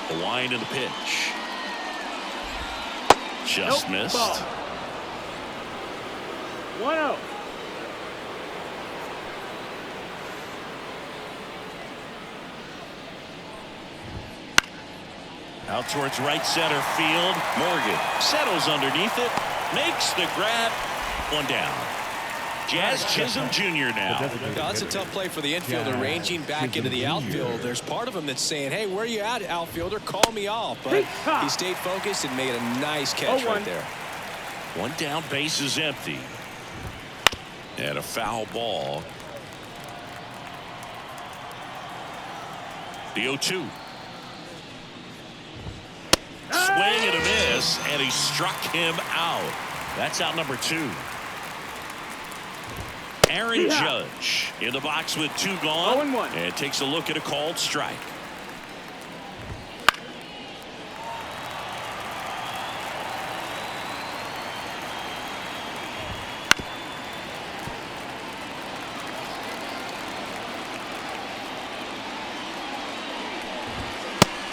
The wind of the pitch. Just missed. Ball. 1-0. Out towards right center field. Morgan settles underneath it. Makes the grab. One down. Jazz Chisholm Jr. now. That's a tough play for the infielder, ranging back into the outfield. There's part of him that's saying, hey, where you at, outfielder? Call me off. But he stayed focused and made a nice catch right there. One down, base is empty. And a foul ball. The 0-2. Swing and a miss, and he struck him out. That's out number 2. Aaron Judge in the box with 2 gone, and takes a look at a called strike.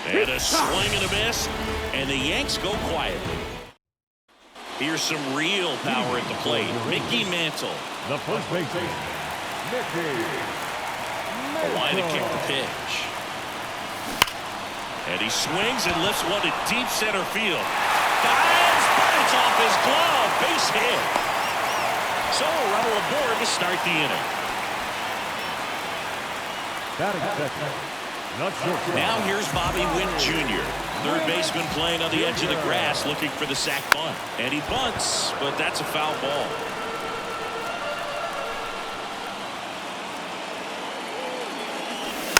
And a swing and a miss, and the Yanks go quietly. Here's some real power at the plate. Mickey Mantle. The first baseman, Mickey. A line to kick the pitch. And he swings and lifts one to deep center field. Dives, but it's off his glove. Base hit. So a runner aboard to start the inning. Batting second. Now here's Bobby Witt Jr., third baseman playing on the edge of the grass looking for the sac bunt. And he bunts, but that's a foul ball.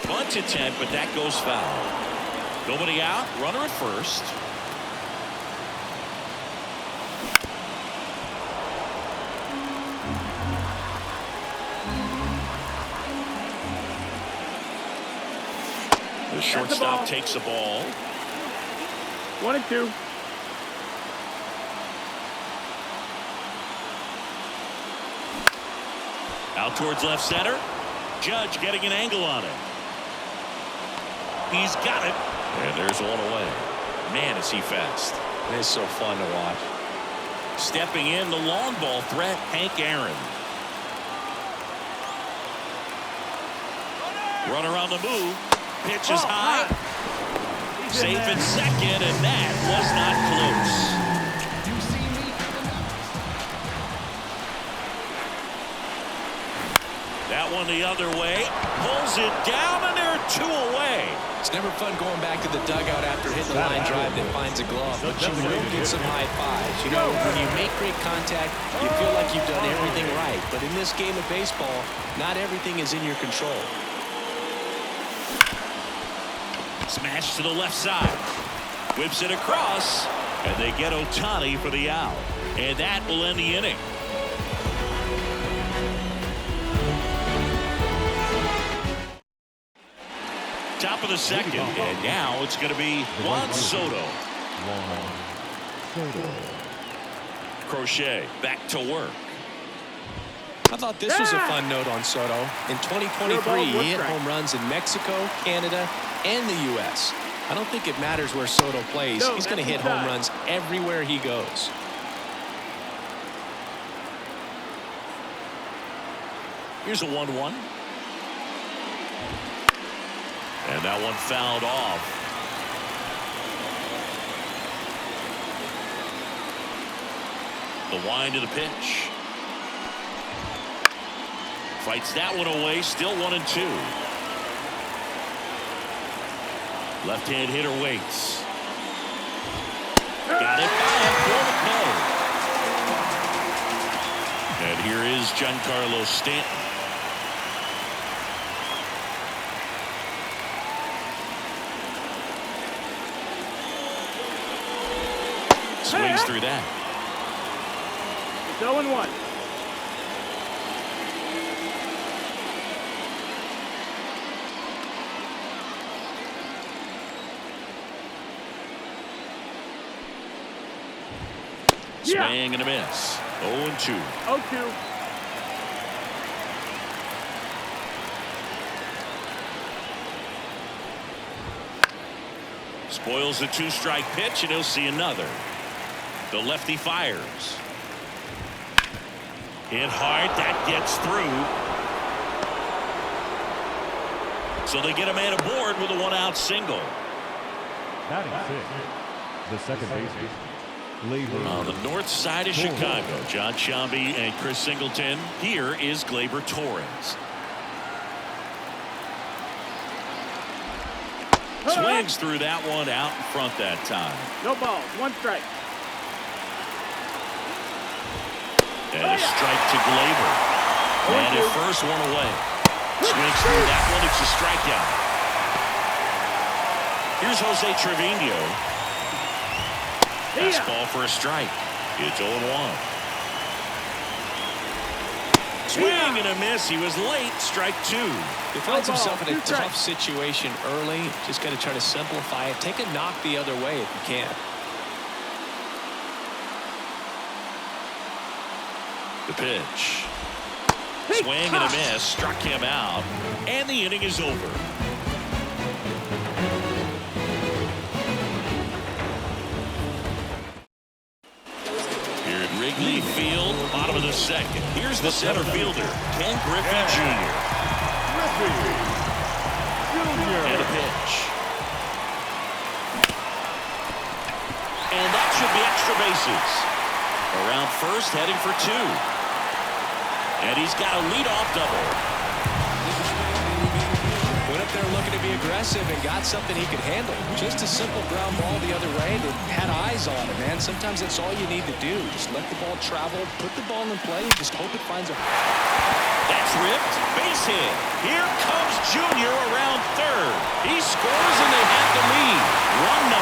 Bunt attempt, but that goes foul. Nobody out, runner at first. The shortstop takes the ball. 1-2. Out towards left center. Judge getting an angle on it. He's got it. And there's one away. Man, is he fast. It's so fun to watch. Stepping in, the long ball threat, Hank Aaron. Runner on the move. Pitch is high. Safe at second, and that was not close. That one the other way. Pulls it down, and there are 2 away. It's never fun going back to the dugout after hitting a line drive that finds a glove, but you will get some high fives. You know, when you make great contact, you feel like you've done everything right. But in this game of baseball, not everything is in your control. Smash to the left side. Whips it across, and they get Ohtani for the out. And that will end the inning. Top of the second, and now it's going to be Juan Soto. Crochet back to work. I thought this was a fun note on Soto. In 2023, he hit home runs in Mexico, Canada, and the U.S. I don't think it matters where Soto plays. He's going to hit home runs everywhere he goes. Here's a 1-1. And that one fouled off. The wind of the pitch. Fights that one away. Still 1-2. Left-hand hitter waits. Got it by him for the play. And here is Giancarlo Stanton. Swings through that. It's 0-1. Swing and a miss. 0-2. 0-2. Spoils the 2-strike pitch, and he'll see another. The lefty fires. Hit hard. That gets through. So they get a man aboard with a 1-out single. Batting 6, the second baseman. On the north side of Chicago, John Sciambi and Chris Singleton. Here is Gleyber Torres. Swings through that one out in front that time. No balls. 1 strike. And a strike to Gleyber. And his first one away. Swings through that one. It's a strikeout. Here's Jose Trevino. Fastball for a strike. It's 0-1. Swing and a miss. He was late. Strike 2. He finds himself in a tough situation early. Just got to try to simplify it. Take a knock the other way if you can. The pitch. Swing and a miss. Struck him out. And the inning is over. Here at Wrigley Field, bottom of the second. Here's the center fielder, Ken Griffey Jr. And a pitch. And that should be extra bases. Around first, heading for 2. And he's got a leadoff double. Went up there looking to be aggressive and got something he could handle. Just a simple ground ball the other way that had eyes on it, man. Sometimes that's all you need to do. Just let the ball travel, put the ball in play, and just hope it finds a... That's ripped. Base hit. Here comes Junior around third. He scores and they have the lead. 1-0.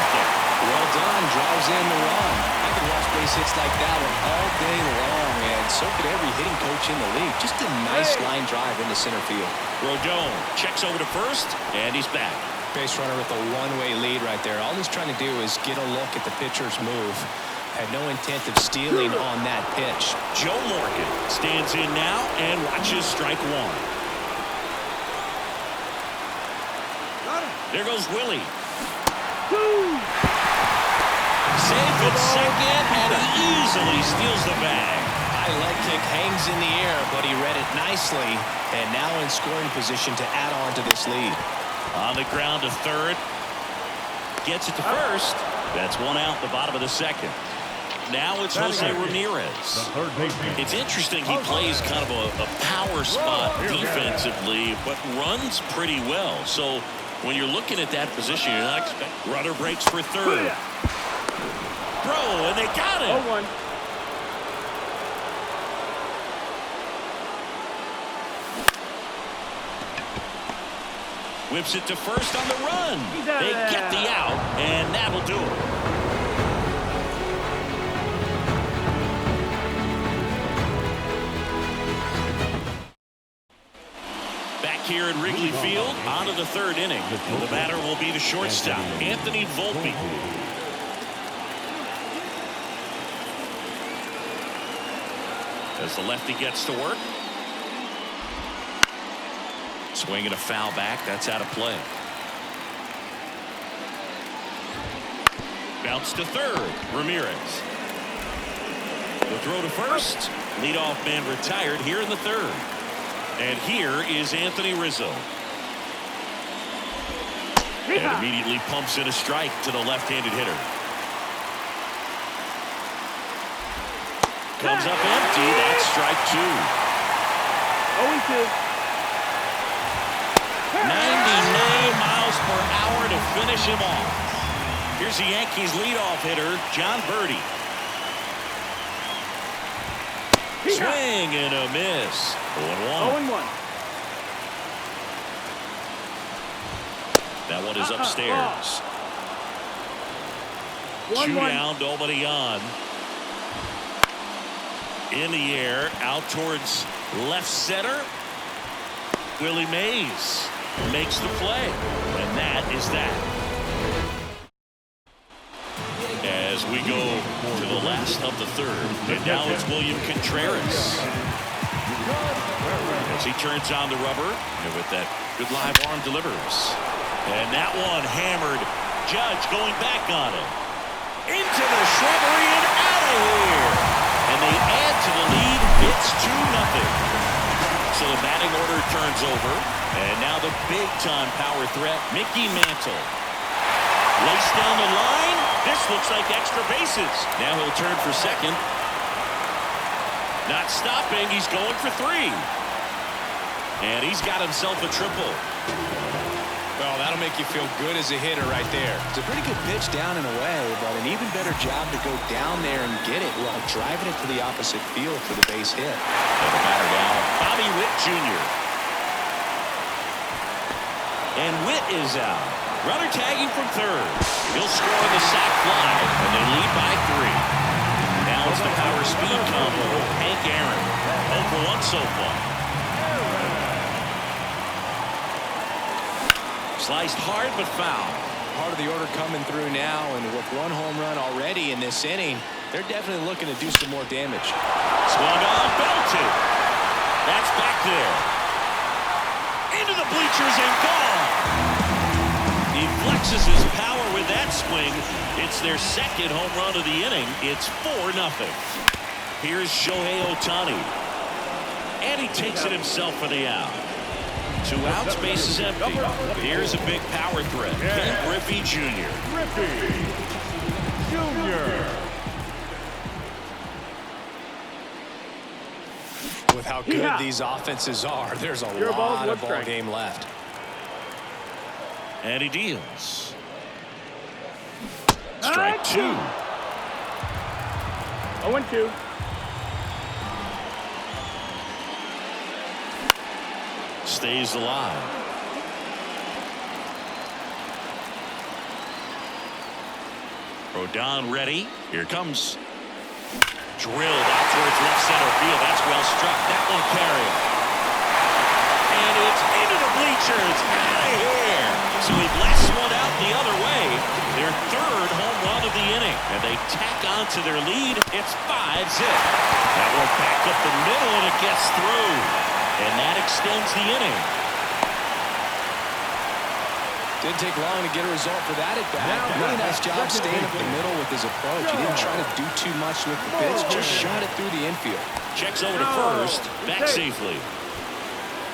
Well done. Drives in the run. I can watch base hits like that one all day long, and so could every hitting coach in the league. Just a nice line drive into center field. Rodon checks over to first, and he's back. Base runner with a one-way lead right there. All he's trying to do is get a look at the pitcher's move. Had no intent of stealing on that pitch. Joe Morgan stands in now and watches strike 1. There goes Willie. Safe at second, and he easily steals the bag. High leg kick hangs in the air, but he read it nicely, and now in scoring position to add on to this lead. On the ground to third. Gets it to first. That's 1 out in the bottom of the second. Now it's Jose Ramirez. It's interesting, he plays kind of a power spot defensively, but runs pretty well. So when you're looking at that position, you're not expecting. Runner breaks for third. Throw, and they got it. 0-1. Whips it to first on the run. They get the out, and that'll do it. Back here at Wrigley Field, on to the 3rd inning. The batter will be the shortstop, Anthony Volpe. As the lefty gets to work. Swing and a foul back. That's out of play. Bounce to third. Ramirez. The throw to first. Leadoff man retired here in the 3rd. And here is Anthony Rizzo. And immediately pumps in a strike to the left-handed hitter. Comes up empty. That's strike 2. 0-2. 99 miles per hour to finish him off. Here's the Yankees leadoff hitter, John Birdie. Swing and a miss. 0-1. That one is upstairs. 2 down, nobody on. In the air, out towards left center. Willie Mays makes the play, and that is that. As we go to the last of the 3rd, and now it's William Contreras. As he turns on the rubber, and with that good live arm delivers. And that one hammered Judge going back on it. Into the shrubbery and out of here. And they add to the lead. It's 2-0. So the batting order turns over. And now the big-time power threat, Mickey Mantle. Laced down the line. This looks like extra bases. Now he'll turn for second. Not stopping. He's going for 3. And he's got himself a triple. Well, that'll make you feel good as a hitter right there. It's a pretty good pitch down and away, but an even better job to go down there and get it while driving it to the opposite field for the base hit. Doesn't matter now. Bobby Witt Jr. And Witt is out. Runner tagging from third. He'll score the sac fly, and they lead by 3. Now it's the power speed combo. Hank Aaron. 0 for 1 so far. Sliced hard but foul. Part of the order coming through now, and with 1 home run already in this inning, they're definitely looking to do some more damage. Swung on, belted. That's back there. Into the bleachers and gone. He flexes his power with that swing. It's their second home run of the inning. It's 4-0. Here's Shohei Ohtani. And he takes it himself for the out. 2 outs, base is empty. Here's a big power threat. Ken Griffey Jr. With how good these offenses are, there's a lot of ball game left. And he deals. Strike 2. 0-2. Stays alive. Rodon ready. Here comes. Drilled out towards left center field. That's well struck. That will carry it. And it's into the bleachers. Out of here. So he blasts one out the other way. Their 3rd home run of the inning. And they tack on to their lead. It's 5-zip. That one back up the middle and it gets through. And that extends the inning. Didn't take long to get a result for that at bat. Really nice job staying up the middle with his approach. He didn't try to do too much with the pitch, just shot it through the infield. Checks over to first, back safely.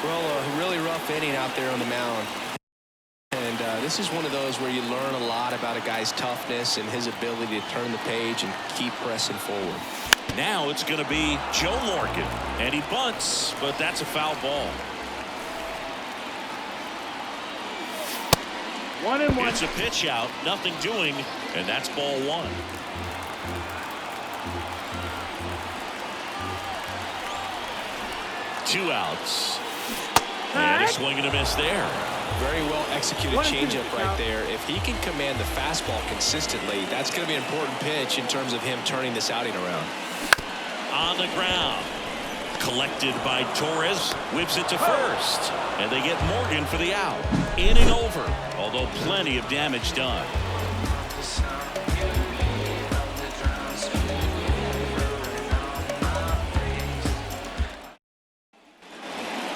Well, a really rough inning out there on the mound. And this is one of those where you learn a lot about a guy's toughness and his ability to turn the page and keep pressing forward. Now it's going to be Joe Morgan. And he bunts, but that's a foul ball. 1-1. It's a pitch out, nothing doing, and that's ball 1. Two outs. And a swing and a miss there. Very well executed changeup right there. If he can command the fastball consistently, that's going to be an important pitch in terms of him turning this outing around. On the ground. Collected by Torres. Whips it to first. And they get Morgan for the out. Inning over. Although plenty of damage done.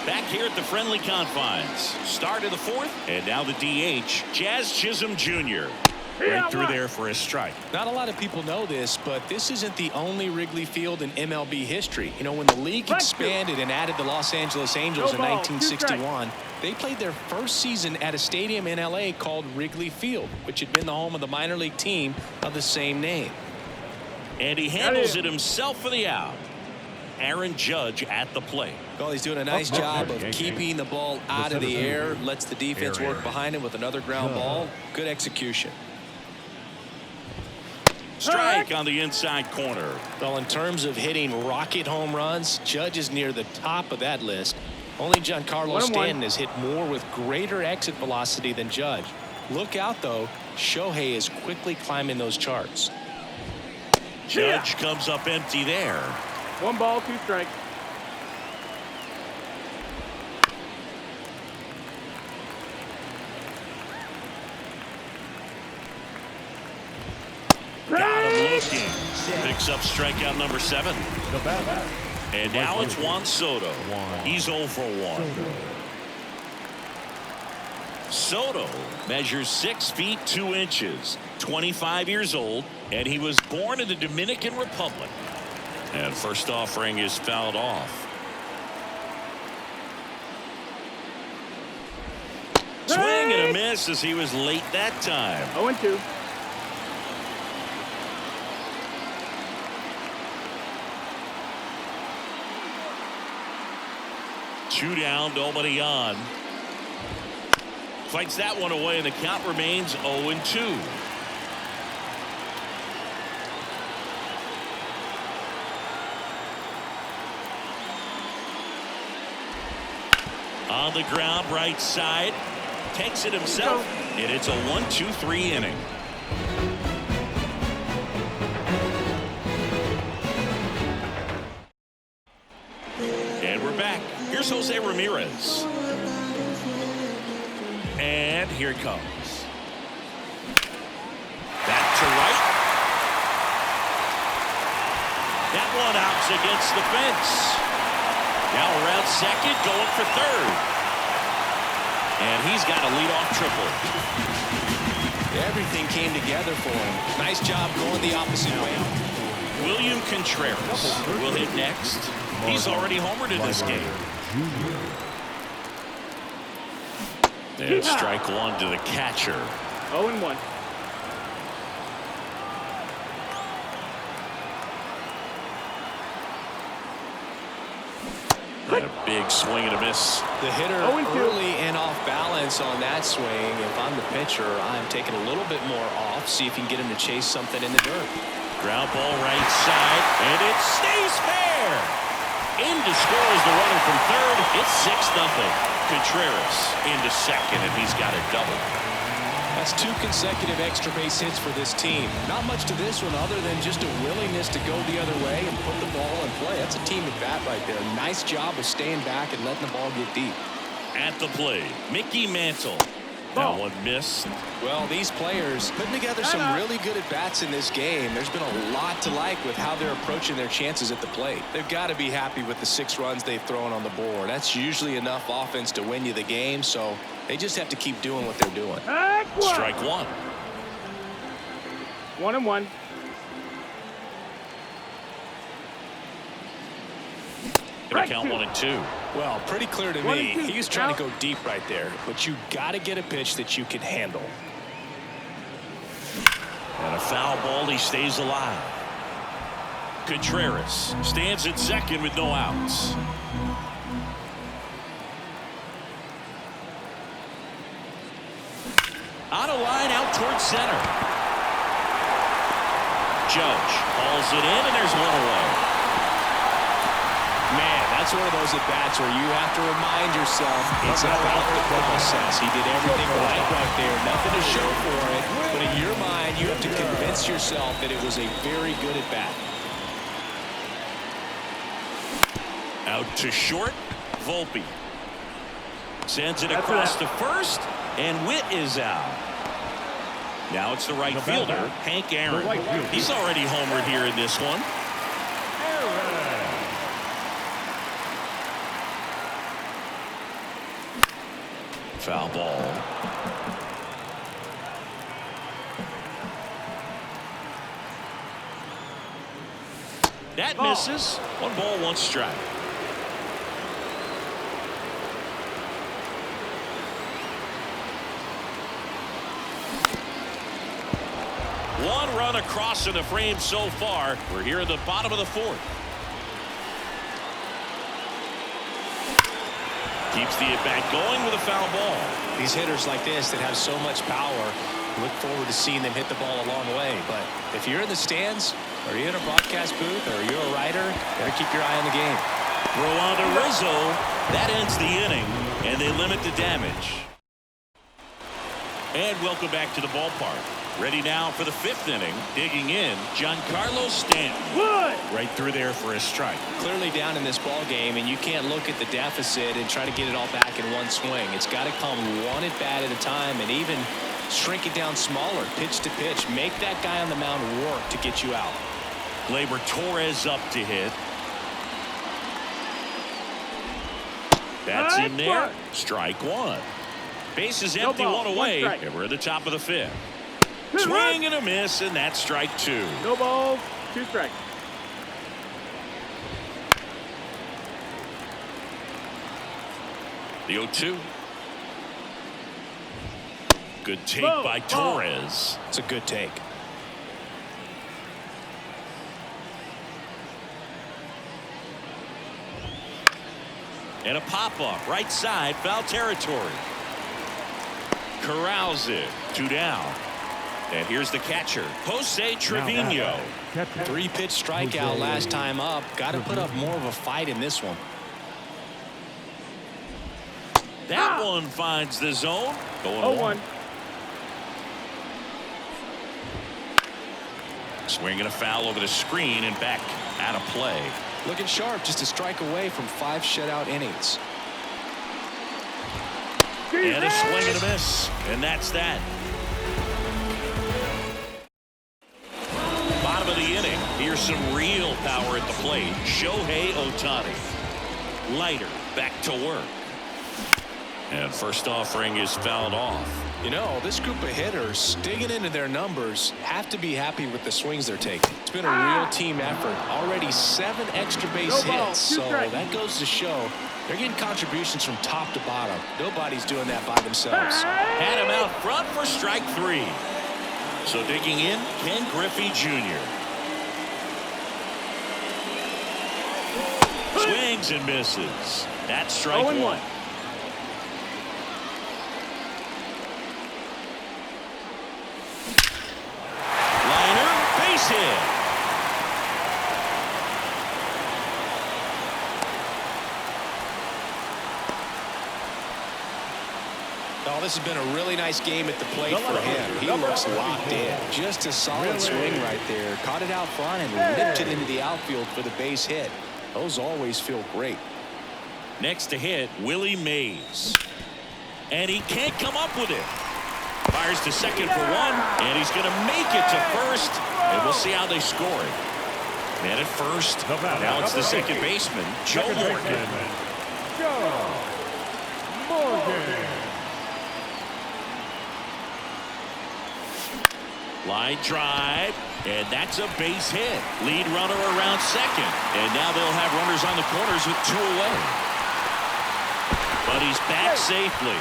Back here at the friendly confines. Start of the 4th. And now the DH. Jazz Chisholm Jr. Right through there for a strike. Not a lot of people know this, but this isn't the only Wrigley Field in MLB history. You know, when the league expanded and added the Los Angeles Angels in 1961, they played their first season at a stadium in LA called Wrigley Field, which had been the home of the minor league team of the same name. And he handles it himself for the out. Aaron Judge at the plate. Well, he's doing a nice job of keeping the ball out of the air, lets the defense work behind him with another ground ball. Good execution. Strike on the inside corner. Well, in terms of hitting rocket home runs, Judge is near the top of that list. Only Giancarlo Stanton has hit more with greater exit velocity than Judge. Look out, though. Shohei is quickly climbing those charts. Judge comes up empty there. 1 ball, 2 strikes. Got him looking. Picks up strikeout number 7. And now it's Juan Soto. He's 0 for 1. Soto measures 6 feet 2 inches, 25 years old, and he was born in the Dominican Republic. And first offering is fouled off. Swing and a miss as he was late that time. 0-2. Two down, nobody on. Fights that one away, and the count remains 0-2. On the ground, right side. Takes it himself, and it's a 1-2-3 inning. And we're back. Here's Jose Ramirez. And here it comes. Back to right. That one out's against the fence. Now around second, going for third. And he's got a leadoff triple. Everything came together for him. Nice job going the opposite way. William Contreras will hit next. He's already homered in this game. And strike one to the catcher. 0-1. And a big swing and a miss. The hitter 0-2. early and off balance on that swing. If I'm the pitcher, I'm taking a little bit more off. See if you can get him to chase something in the dirt. Ground ball right side, and it stays fair. In to score is the runner from third. It's 6-0. Contreras into second, and he's got a double. That's 2 consecutive extra base hits for this team. Not much to this one other than just a willingness to go the other way and put the ball in play. That's a team at bat right there. Nice job of staying back and letting the ball get deep. At the plate, Mickey Mantle. That one missed. Well, these players putting together some really good at-bats in this game. There's been a lot to like with how they're approaching their chances at the plate. They've got to be happy with the 6 runs they've thrown on the board. That's usually enough offense to win you the game, so they just have to keep doing what they're doing. Strike one. 1-1. Gonna count 1-2. Well, pretty clear to 1 me. and 2. He was trying to go deep right there, but you got to get a pitch that you can handle. And a foul ball, he stays alive. Contreras stands at second with no outs. On a line out towards center. Judge hauls it in, and there's one away. Man, that's one of those at-bats where you have to remind yourself it's about the process. He did everything right there. Nothing to show for it. But in your mind, you have to convince yourself that it was a very good at-bat. Out to short, Volpe. Sends it across to first, and Witt is out. Now it's the right fielder, Hank Aaron. He's already homered here in this one. Foul ball. That misses. 1 ball, 1 strike. One run across in the frame so far. We're here in the bottom of the 4th. Keeps the at-bat going with a foul ball. These hitters like this that have so much power, look forward to seeing them hit the ball a long way. But if you're in the stands, or you're in a broadcast booth, or you're a writer, better keep your eye on the game. Throw on to Rizzo. That ends the inning, and they limit the damage. And welcome back to the ballpark. Ready now for the 5th inning. Digging in, Giancarlo Stanton. Right through there for a strike. Clearly down in this ball game, and you can't look at the deficit and try to get it all back in one swing. It's got to come one at bat at a time, and even shrink it down smaller, pitch to pitch. Make that guy on the mound work to get you out. Gleyber Torres up to hit. That's in there. Strike one. Base is No empty, ball, one one away, strike. and we're at the top of the fifth. Hit Swing and a miss, and that's strike two. No balls, 2 strikes. The 0-2. Good take Ball, by ball. Torres. It's a good take. And a pop-up, right side, foul territory. Corrals it, 2 down. And here's the catcher, Jose Trevino. 3-pitch strikeout last time up. Got to put up more of a fight in this one. That one finds the zone. Going 0-1. Swinging a foul over the screen and back out of play. Looking sharp, just a strike away from 5 shutout innings. And a swing and a miss. And that's that. Bottom of the inning. Here's some real power at the plate. Shohei Ohtani. Leiter back to work. And first offering is fouled off. You know, this group of hitters digging into their numbers have to be happy with the swings they're taking. It's been a real team effort. Already 7 extra base No ball, hits, 2 so strikes. that goes to show they're getting contributions from top to bottom. Nobody's doing that by themselves. Had him out front for strike 3. So digging in, Ken Griffey Jr. Swings and misses. That's strike 1. 0-1. Liner, base hit. Oh, this has been a really nice game at the plate for him. He looks locked in. Just a solid swing right there. Caught it out front and lipped it into the outfield for the base hit. Those always feel great. Next to hit, Willie Mays. And he can't come up with it. Fires to second for 1, and he's going to make it to first, and we'll see how they score it. Man at first, now it's the second baseman, Joe Morgan. Joe Morgan. Line drive, and that's a base hit. Lead runner around second, and now they'll have runners on the corners with 2 away. But he's back safely.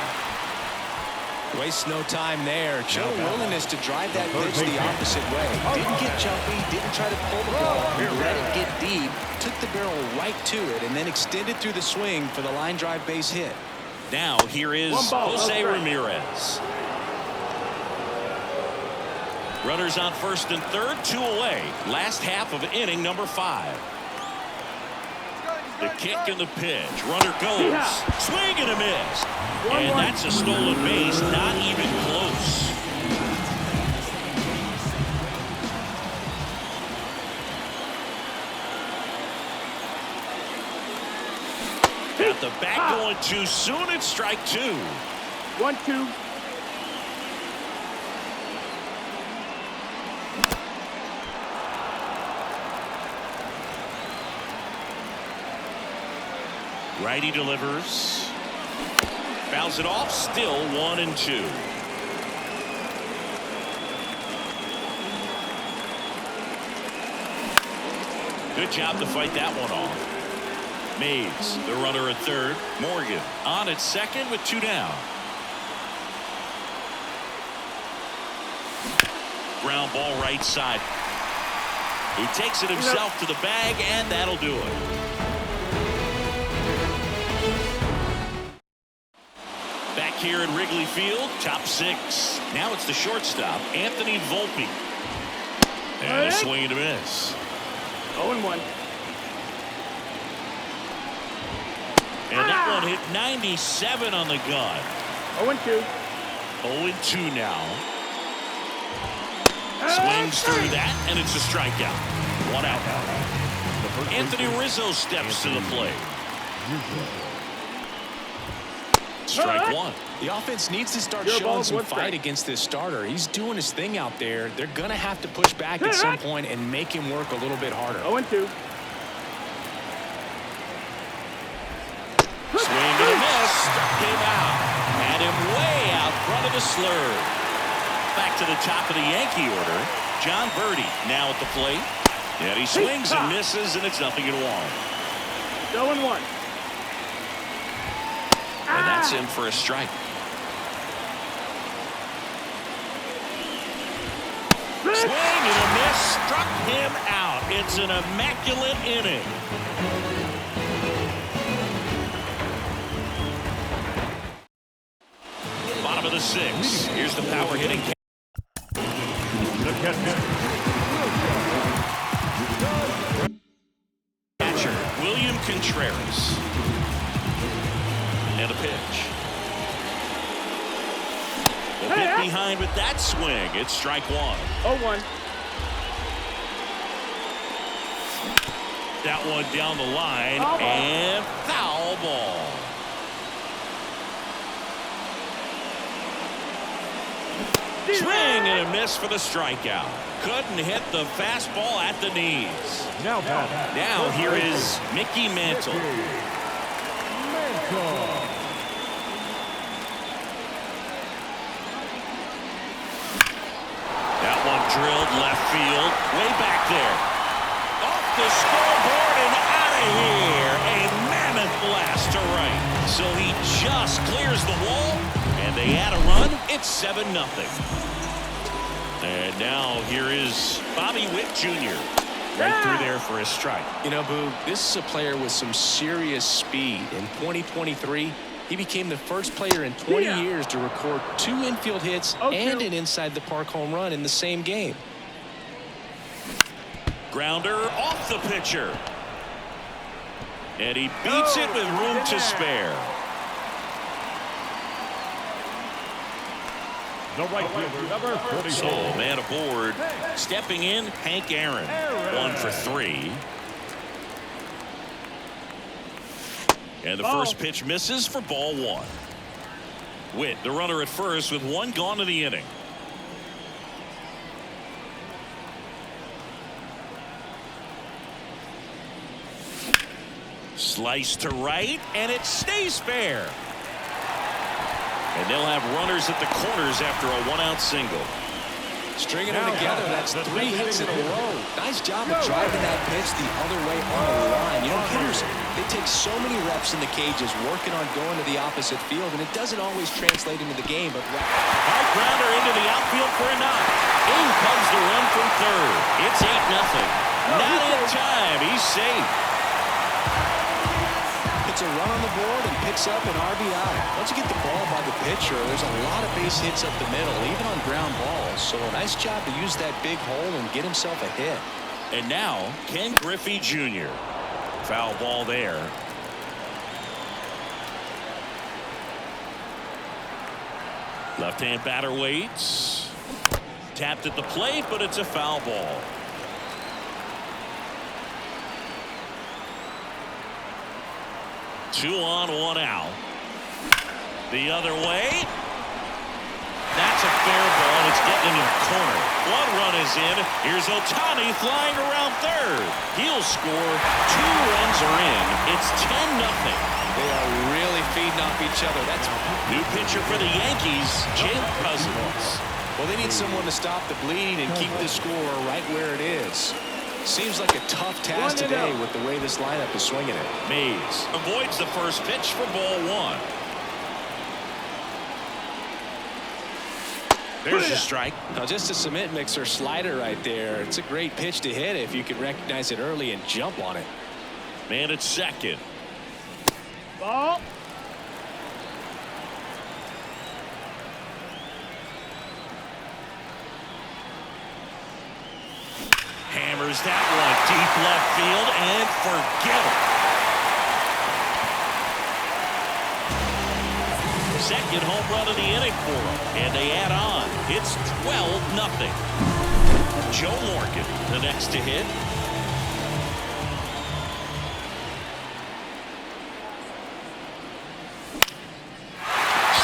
Wastes no time there. Showed a willingness to drive that pitch the opposite way. Didn't get jumpy, didn't try to pull the ball. Let it get deep, took the barrel right to it, and then extended through the swing for the line drive base hit. Now here is Jose Ramirez. Runners on first and third, 2 away. Last half of inning number 5. The kick and the pitch. Runner goes. Swing and a miss. And that's a stolen base. Not even close. Got the back going too soon. It's strike 2. 1-2. Righty delivers. Fouls it off. Still 1-2. Good job to fight that one off. Mays, the runner at third. Morgan on at second with 2 down. Ground ball right side. He takes it himself to the bag, and that'll do it. Back here at Wrigley Field, top 6. Now it's the shortstop, Anthony Volpe. And a swing and a miss. 0-1. And that one hit 97 on the gun. 0-2. 0-2 now. Swings through that, and it's a strikeout. 1 out. Anthony Rizzo steps to the plate. Strike 1. The offense needs to start showing some fight against this starter. He's doing his thing out there. They're going to have to push back at some point and make him work a little bit harder. 0-2. Swing and a miss. Struck him out. Had him way slurve. Back to the top of the Yankee order. John Birdie now at the plate. And he swings and misses, and it's 0-1. 0-1. And that's in for a strike. Swing and a miss. Struck him out. It's an immaculate inning. Bottom of the 6th. Here's the power hitting. Catcher William Contreras. And a pitch. A bit behind with that swing. It's strike 1. 0-1. That one down the line and foul ball. Swing and a miss for the strikeout. Couldn't hit the fastball at the knees. Now here is Mickey Mantle. That one drilled left field, way back there. Off the scoreboard and out of here. A mammoth blast to right. So he just clears the wall, and they add a run. It's 7-0. And now here is Bobby Witt Jr. right through there for a strike. You know, Boo, this is a player with some serious speed. In 2023, he became the first player in 20 years to record 2 infield hits and an inside-the-park home run in the same game. Grounder off the pitcher. And he beats it with room to spare. The right fielder, number 44. So, man aboard. Stepping in, Hank Aaron. 1 for 3. And the first pitch misses for ball 1. Witt, the runner at first, with 1 gone in the inning. Slice to right, and it stays fair. And they'll have runners at the corners after a 1-out single. Stringing them together, that's 3 hits in a row. Nice job of driving that pitch the other way on the line. You know, hitters, they take so many reps in the cages working on going to the opposite field, and it doesn't always translate into the game. But hard grounder into the outfield for a knock. In comes the run from third. It's 8-0. Not in time. He's safe. It's a run on the board and picks up an RBI. Once you get the ball by the pitcher, there's a lot of base hits up the middle, even on ground balls. So a nice job to use that big hole and get himself a hit. And now, Ken Griffey Jr. Foul ball there. Left-hand batter waits. Tapped at the plate, but it's a foul ball. Two on, 1 out. The other way. That's a fair ball. It's getting into the corner. 1 run is in. Here's Ohtani flying around third. He'll score. 2 runs are in. It's 10-0. They are really feeding off each other. That's new pitcher for the Yankees, Jake Cousins. Well, they need someone to stop the bleeding and keep the score right where it is. Seems like a tough task today with the way this lineup is swinging it. Mays avoids the first pitch for ball 1. There's a strike. Now, just a cement mixer slider right there. It's a great pitch to hit if you can recognize it early and jump on it. Man at second. Ball. Hammers that one deep left field and forget it. Second home run of the inning for them, and they add on. It's 12-0. Joe Morgan, the next to hit.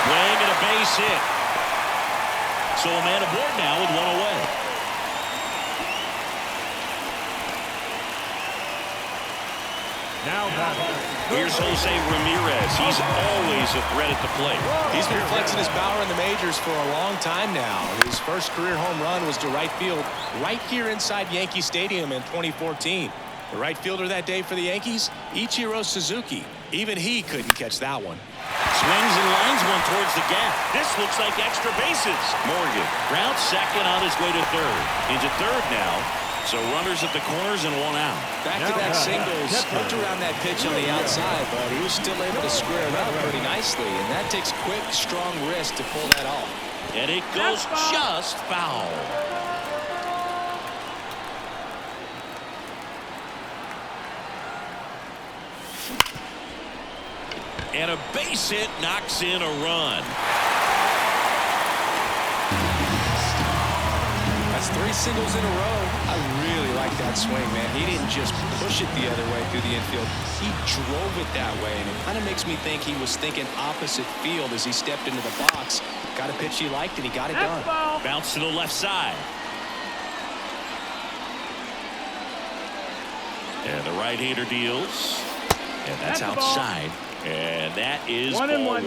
Swing and a base hit. So a man aboard now with 1 away. Now batting, Here's Jose Ramirez. He's always a threat at the plate. He's been flexing his power in the majors for a long time now. His first career home run was to right field right here inside Yankee Stadium in 2014. The right fielder that day for the Yankees, Ichiro Suzuki. Even he couldn't catch that one. Swings and lines one towards the gap. This looks like extra bases. Morgan rounds second on his way to third. Into third now. So runners at the corners and one out. Back-to-back singles, hooked around that pitch on the outside, but he was still able to square it up pretty nicely, and that takes quick, strong wrist to pull that off. And it goes just foul. And a base hit knocks in a run. That's 3 singles in a row. I really like that swing, man. He didn't just push it the other way through the infield. He drove it that way, and it kind of makes me think he was thinking opposite field as he stepped into the box. Got a pitch he liked, and he got it done. Bounce to the left side. And the right-hander deals. And that's outside. And that is ball one.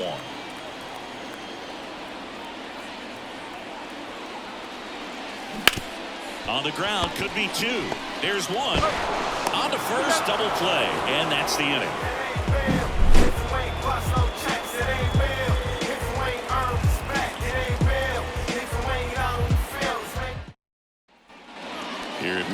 On the ground, could be 2. There's 1. On to first, double play. And that's the inning. Here it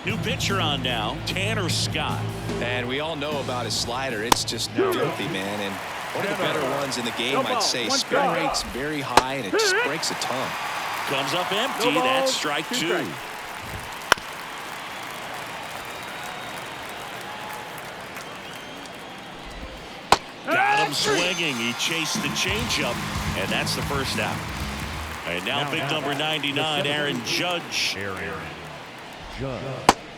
new pitcher on now, Tanner Scott. And we all know about his slider. It's just filthy, man. And one of the better ones in the game, I'd say. Spin rate's very high, and it just breaks a ton. Comes up empty. That's strike 2. Got him swinging. He chased the changeup, and that's the first out. And now big number 99, Aaron Judge.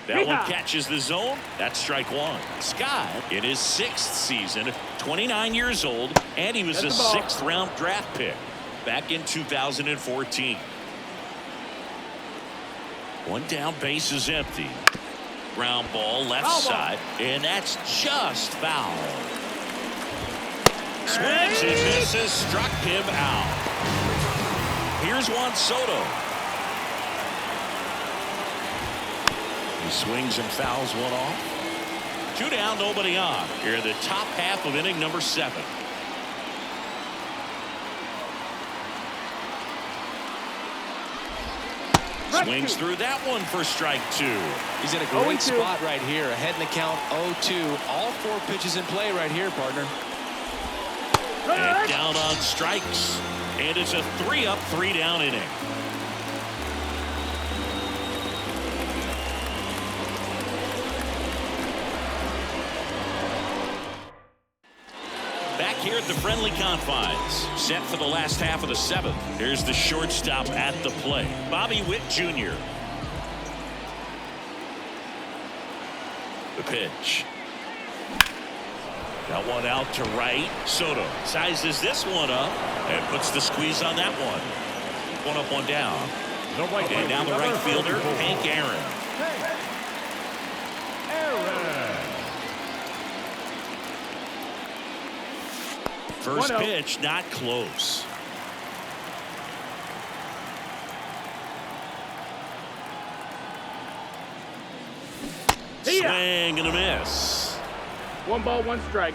That one catches the zone. That's strike 1. Scott in his 6th season, 29 years old, and he was a 6th-round draft pick back in 2014. One down, base is empty. Ground ball left side, and that's just foul. Swings and misses, struck him out. Here's Juan Soto. He swings and fouls one off. 2 down, nobody on. Here in the top half of inning number 7. Swings through that one for strike 2. He's in a great spot right here. Ahead in the count 0-2. All 4 pitches in play right here, partner. And down on strikes. And it's a 3-up, 3-down inning. Back here at the friendly confines, set for the last half of the 7th. Here's the shortstop at the plate, Bobby Witt Jr. The pitch. Got one out to right. Soto sizes this one up and puts the squeeze on that one. 1 up, 1 down. And now the right fielder, Hank Aaron. First pitch, not close. Swing and a miss. 1 ball, 1 strike.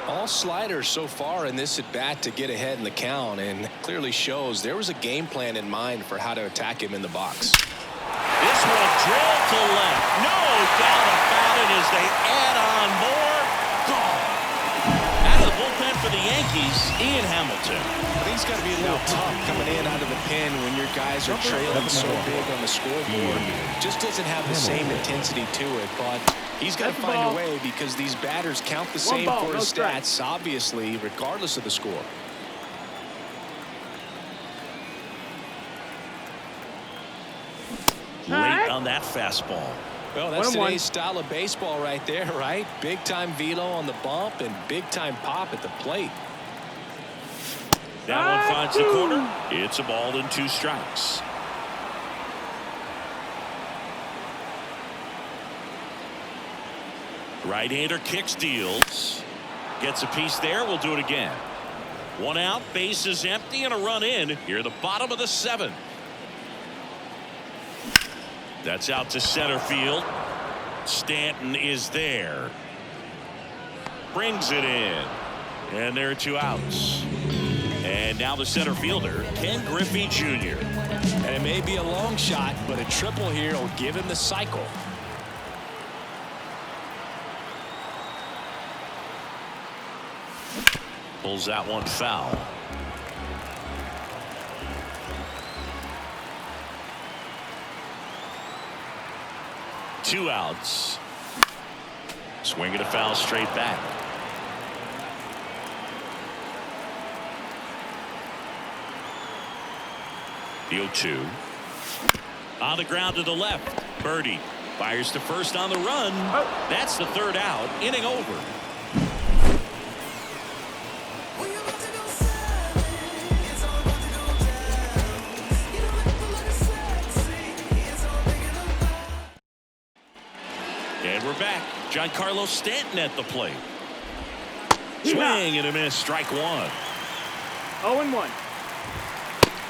All sliders so far in this at bat to get ahead in the count, and clearly shows there was a game plan in mind for how to attack him in the box. This one drilled to left. No doubt about it as they add on more. Gone. Out of the bullpen for the Yankees, Ian Hamilton. I think it's got to be a little tough coming in out of the pen when your guys are trailing so big on the scoreboard. Just doesn't have the same intensity to it, but he's got to find a way because these batters count the same for his stats, obviously, regardless of the score. Late on that fastball. Well, that's today's style of baseball right there, right? Big-time velo on the bump and big-time pop at the plate. That one finds the corner. It's a ball and 2 strikes. Right-hander kick steals. Gets a piece there. We'll do it again. 1 out, base is empty, and a run in here at the bottom of the 7th. That's out to center field. Stanton is there. Brings it in. And there are 2 outs. And now the center fielder, Ken Griffey Jr. And it may be a long shot, but a triple here will give him the cycle. Pulls that one foul. Two outs. Swinging a foul straight back. The 0-2. On the ground to the left. Birdie fires to first on the run. That's the 3rd out. Inning over. And we're back. Giancarlo Stanton at the plate. Swing and a miss. Strike 1. 0-1.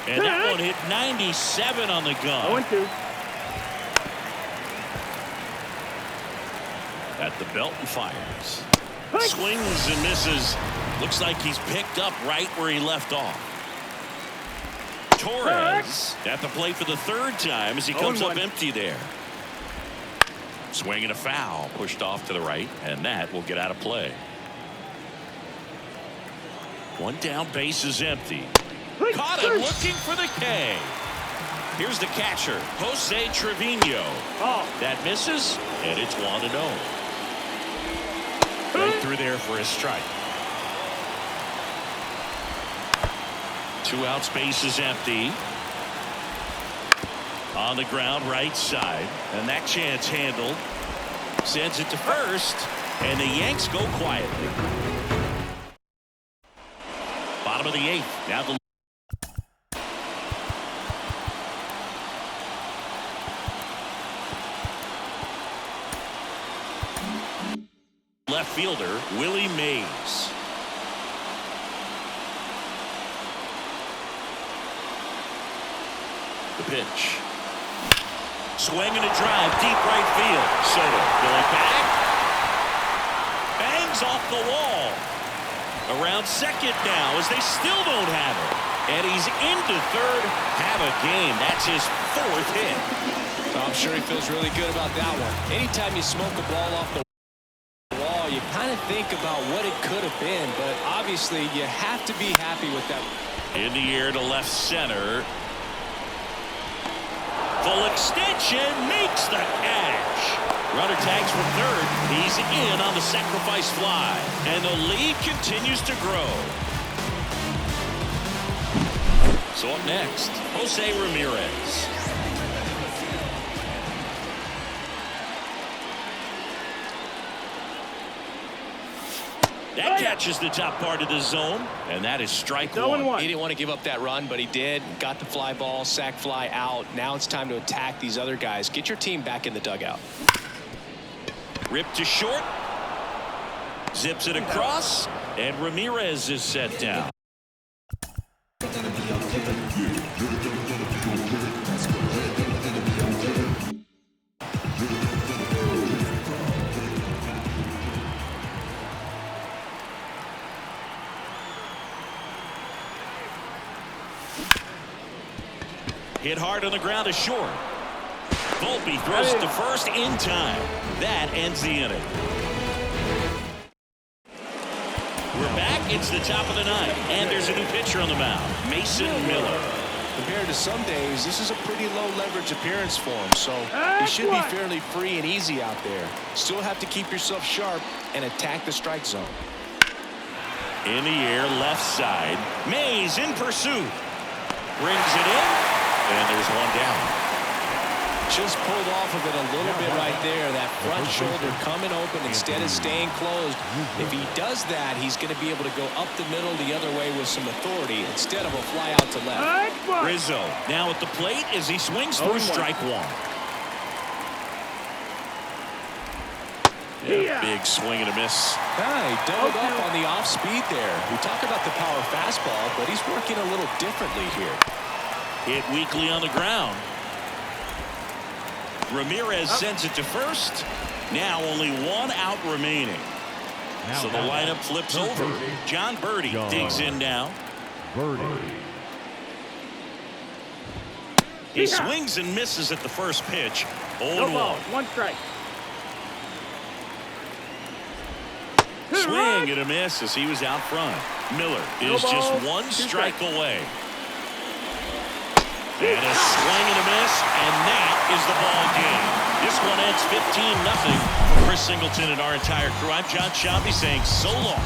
And that one hit 97 on the gun. 0-2. At the belt and fires. Swings and misses. Looks like he's picked up right where he left off. Torres at the plate for the 3rd time as he comes up empty there. Swinging a foul, pushed off to the right, and that will get out of play. 1 down, base is empty. Caught him looking for the K. Here's the catcher, Jose Trevino. That misses, and it's 1-0. Right through there for a strike. 2 outs, base is empty. On the ground, right side, and that chance handled. Sends it to first, and the Yanks go quietly. Bottom of the 8th. Now the left fielder, Willie Mays. The pitch. Swing and a drive, deep right field. Soto going back. Bangs off the wall. Around second now as they still don't have it. And he's into third. Have a game. That's his 4th hit. So I'm sure he feels really good about that one. Anytime you smoke the ball off the wall, you kind of think about what it could have been. But obviously, you have to be happy with that. In the air to left center. Full extension makes the catch. Runner tags for 3rd. He's in on the sacrifice fly. And the lead continues to grow. So up next, Jose Ramirez. That catches the top part of the zone, and that is strike 1. He didn't want to give up that run, but he did. Got the fly ball, sac fly out. Now it's time to attack these other guys. Get your team back in the dugout. Ripped to short. Zips it across, and Ramirez is set down. Hit hard on the ground to short. Volpe throws it to first in time. That ends the inning. We're back. It's the top of the 9th, and there's a new pitcher on the mound, Mason Miller. Compared to some days, this is a pretty low leverage appearance for him, so he should be fairly free and easy out there. Still have to keep yourself sharp and attack the strike zone. In the air, left side. Mays in pursuit. Brings it in. And there's 1 down. Just pulled off of it a little bit right there. That front shoulder coming open instead of staying closed. If he does that, he's going to be able to go up the middle the other way with some authority instead of a fly out to left. Rizzo now at the plate as he swings through strike one. Yeah, big swing and a miss. He doubled up on the off speed there. We talk about the power fastball, but he's working a little differently here. Hit weakly on the ground. Ramirez sends it to first. Now only one out remaining. So the lineup flips over. John Birdie digs in now. He swings and misses at the first pitch. 0-1. One strike. Swing and a miss as he was out front. Miller is just one strike away. And a swing and a miss, and that is the ball game. This one ends 15-0. For Chris Singleton and our entire crew, I'm John Shambi saying so long.